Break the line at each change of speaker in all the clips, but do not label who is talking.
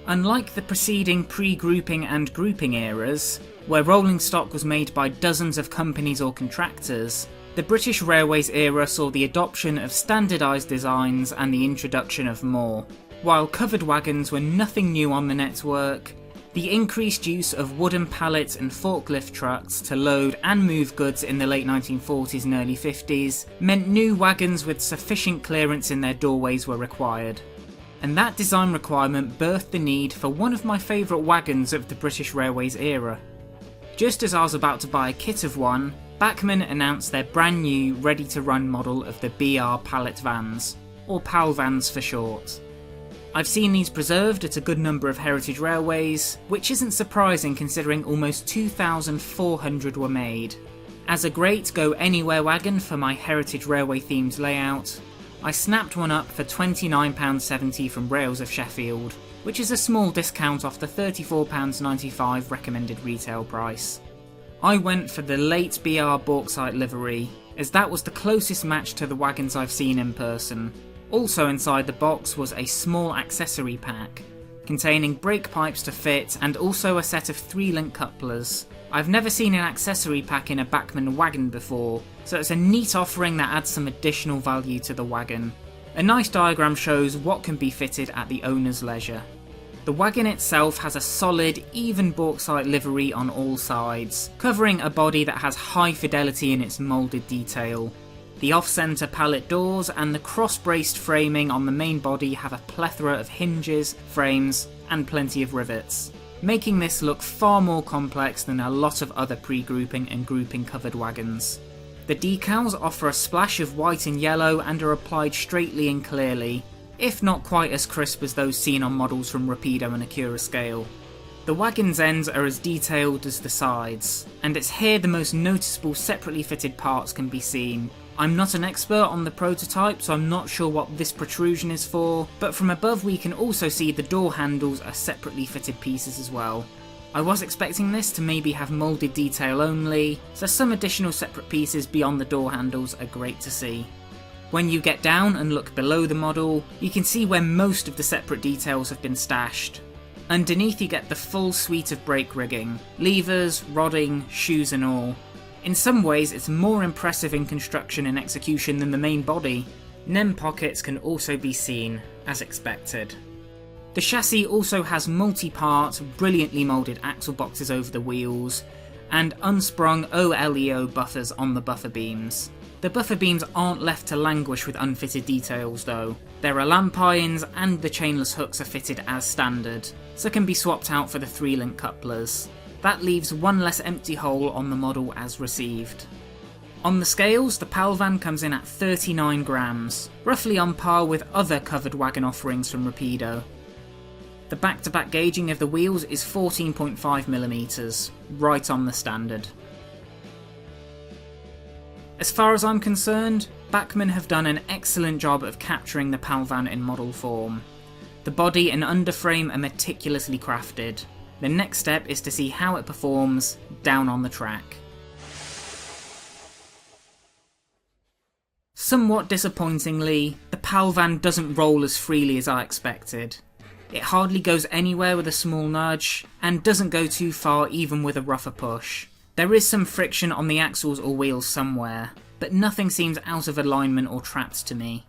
Unlike the preceding pre-grouping and grouping eras, where rolling stock was made by dozens of companies or contractors, the British Railways era saw the adoption of standardised designs and the introduction of more. While covered wagons were nothing new on the network, the increased use of wooden pallets and forklift trucks to load and move goods in the late 1940s and early 50s meant new wagons with sufficient clearance in their doorways were required. And that design requirement birthed the need for one of my favourite wagons of the British Railways era. Just as I was about to buy a kit of one, Bachmann announced their brand new ready-to-run model of the BR pallet vans, or Palvans for short. I've seen these preserved at a good number of heritage railways, which isn't surprising considering almost 2,400 were made. As a great go-anywhere wagon for my heritage railway themed layout, I snapped one up for £29.70 from Rails of Sheffield, which is a small discount off the £34.95 recommended retail price. I went for the late BR bauxite livery, as that was the closest match to the wagons I've seen in person. Also inside the box was a small accessory pack, containing brake pipes to fit and also a set of 3-link couplers. I've never seen an accessory pack in a Bachmann wagon before, so it's a neat offering that adds some additional value to the wagon. A nice diagram shows what can be fitted at the owner's leisure. The wagon itself has a solid, even bauxite livery on all sides, covering a body that has high fidelity in its moulded detail. The off-centre pallet doors and the cross-braced framing on the main body have a plethora of hinges, frames, and plenty of rivets, making this look far more complex than a lot of other pre-grouping and grouping covered wagons. The decals offer a splash of white and yellow and are applied straightly and clearly, if not quite as crisp as those seen on models from Rapido and Acura scale. The wagon's ends are as detailed as the sides, and it's here the most noticeable separately fitted parts can be seen. I'm not an expert on the prototype, so I'm not sure what this protrusion is for, but from above we can also see the door handles are separately fitted pieces as well. I was expecting this to maybe have moulded detail only, so some additional separate pieces beyond the door handles are great to see. When you get down and look below the model, you can see where most of the separate details have been stashed. Underneath you get the full suite of brake rigging, levers, rodding, shoes and all. In some ways it's more impressive in construction and execution than the main body. NEM pockets can also be seen, as expected. The chassis also has multi-part, brilliantly moulded axle boxes over the wheels, and unsprung OLEO buffers on the buffer beams. The buffer beams aren't left to languish with unfitted details though. There are lamp irons and the chainless hooks are fitted as standard, so can be swapped out for the 3-link couplers. That leaves one less empty hole on the model as received. On the scales, the Palvan comes in at 39 grams, roughly on par with other covered wagon offerings from Rapido. The back-to-back gauging of the wheels is 14.5mm, right on the standard. As far as I'm concerned, Bachmann have done an excellent job of capturing the Palvan in model form. The body and underframe are meticulously crafted. The next step is to see how it performs down on the track. Somewhat disappointingly, the Palvan doesn't roll as freely as I expected. It hardly goes anywhere with a small nudge, and doesn't go too far even with a rougher push. There is some friction on the axles or wheels somewhere, but nothing seems out of alignment or trapped to me.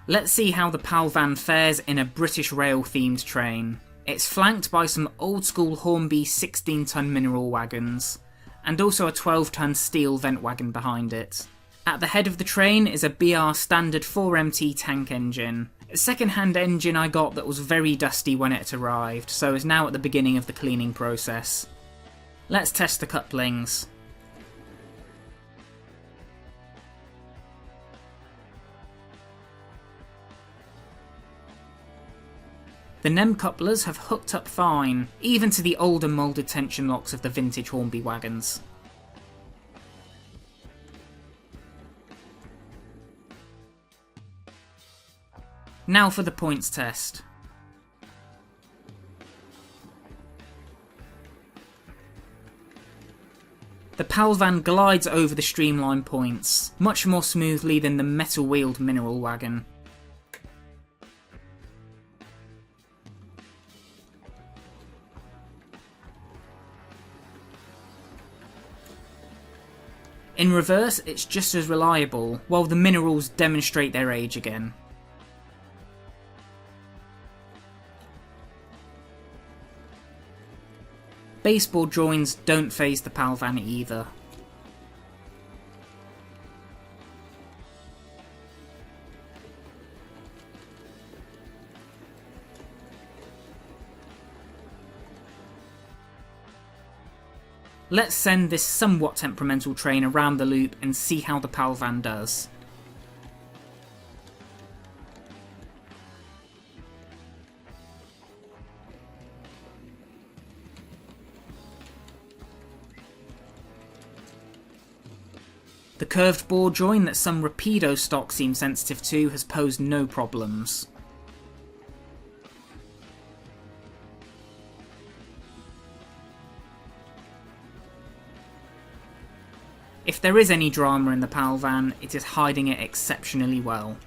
Let's see how the Palvan fares in a British Rail themed train. It's flanked by some old school Hornby 16-ton mineral wagons, and also a 12-ton steel vent wagon behind it. At the head of the train is a BR standard 4MT tank engine. A second-hand engine I got that was very dusty when it arrived, so is now at the beginning of the cleaning process. Let's test the couplings. The NEM couplers have hooked up fine, even to the older moulded tension locks of the vintage Hornby wagons. Now for the points test. The Palvan glides over the streamlined points, much more smoothly than the metal-wheeled mineral wagon. In reverse, it's just as reliable, while the minerals demonstrate their age again. Baseboard joins don't faze the Palvan either. Let's send this somewhat temperamental train around the loop and see how the Palvan does. The curved bore join that some Rapido stock seem sensitive to has posed no problems. If there is any drama in the Palvan, it is hiding it exceptionally well.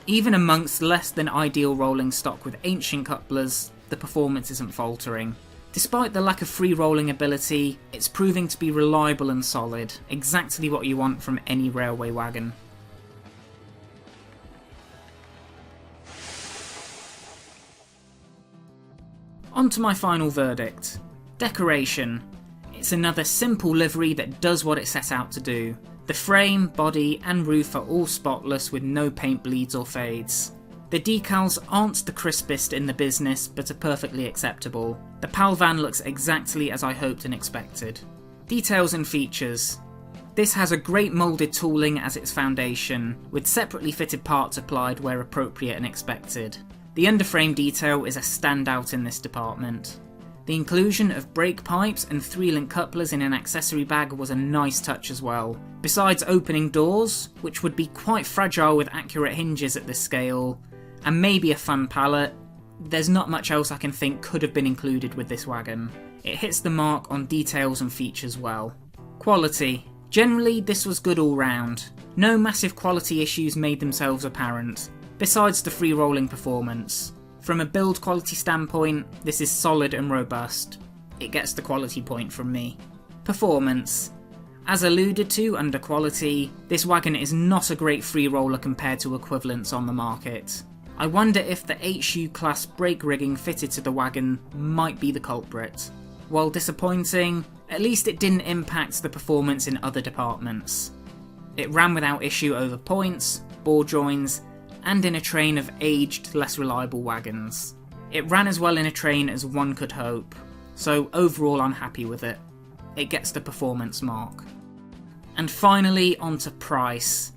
Even amongst less than ideal rolling stock with ancient couplers, the performance isn't faltering. Despite the lack of free rolling ability, it's proving to be reliable and solid, exactly what you want from any railway wagon. On to my final verdict. Decoration. It's another simple livery that does what it set out to do. The frame, body and roof are all spotless with no paint bleeds or fades. The decals aren't the crispest in the business, but are perfectly acceptable. The Palvan looks exactly as I hoped and expected. Details and features. This has a great moulded tooling as its foundation, with separately fitted parts applied where appropriate and expected. The underframe detail is a standout in this department. The inclusion of brake pipes and 3-link couplers in an accessory bag was a nice touch as well. Besides opening doors, which would be quite fragile with accurate hinges at this scale, and maybe a fun pallet, there's not much else I can think could have been included with this wagon. It hits the mark on details and features well. Quality. Generally, this was good all round. No massive quality issues made themselves apparent, besides the free rolling performance. From a build quality standpoint, this is solid and robust. It gets the quality point from me. Performance. As alluded to under quality, this wagon is not a great free roller compared to equivalents on the market. I wonder if the HU class brake rigging fitted to the wagon might be the culprit. While disappointing, at least it didn't impact the performance in other departments. It ran without issue over points, bore joins, and in a train of aged, less reliable wagons. It ran as well in a train as one could hope, so overall I'm happy with it. It gets the performance mark. And finally, onto price.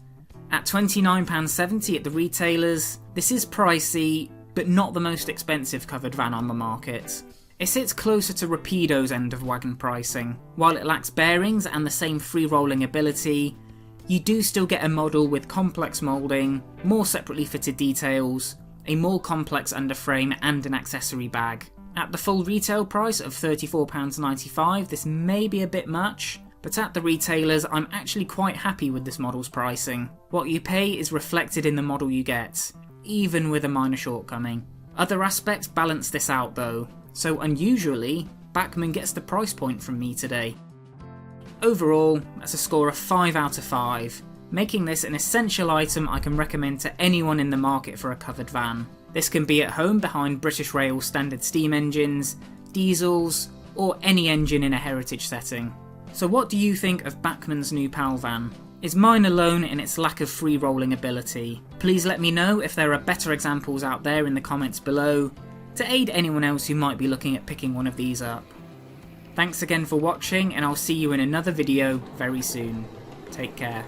At £29.70 at the retailers, this is pricey, but not the most expensive covered van on the market. It sits closer to Rapido's end of wagon pricing. While it lacks bearings and the same free rolling ability, you do still get a model with complex moulding, more separately fitted details, a more complex underframe and an accessory bag. At the full retail price of £34.95, this may be a bit much, but at the retailers I'm actually quite happy with this model's pricing. What you pay is reflected in the model you get, even with a minor shortcoming. Other aspects balance this out though, so unusually, Bachmann gets the price point from me today. Overall, that's a score of 5 out of 5, making this an essential item I can recommend to anyone in the market for a covered van. This can be at home behind British Rail standard steam engines, diesels, or any engine in a heritage setting. So what do you think of Bachmann's new Palvan? Is mine alone in its lack of free rolling ability? Please let me know if there are better examples out there in the comments below, to aid anyone else who might be looking at picking one of these up. Thanks again for watching, and I'll see you in another video very soon. Take care.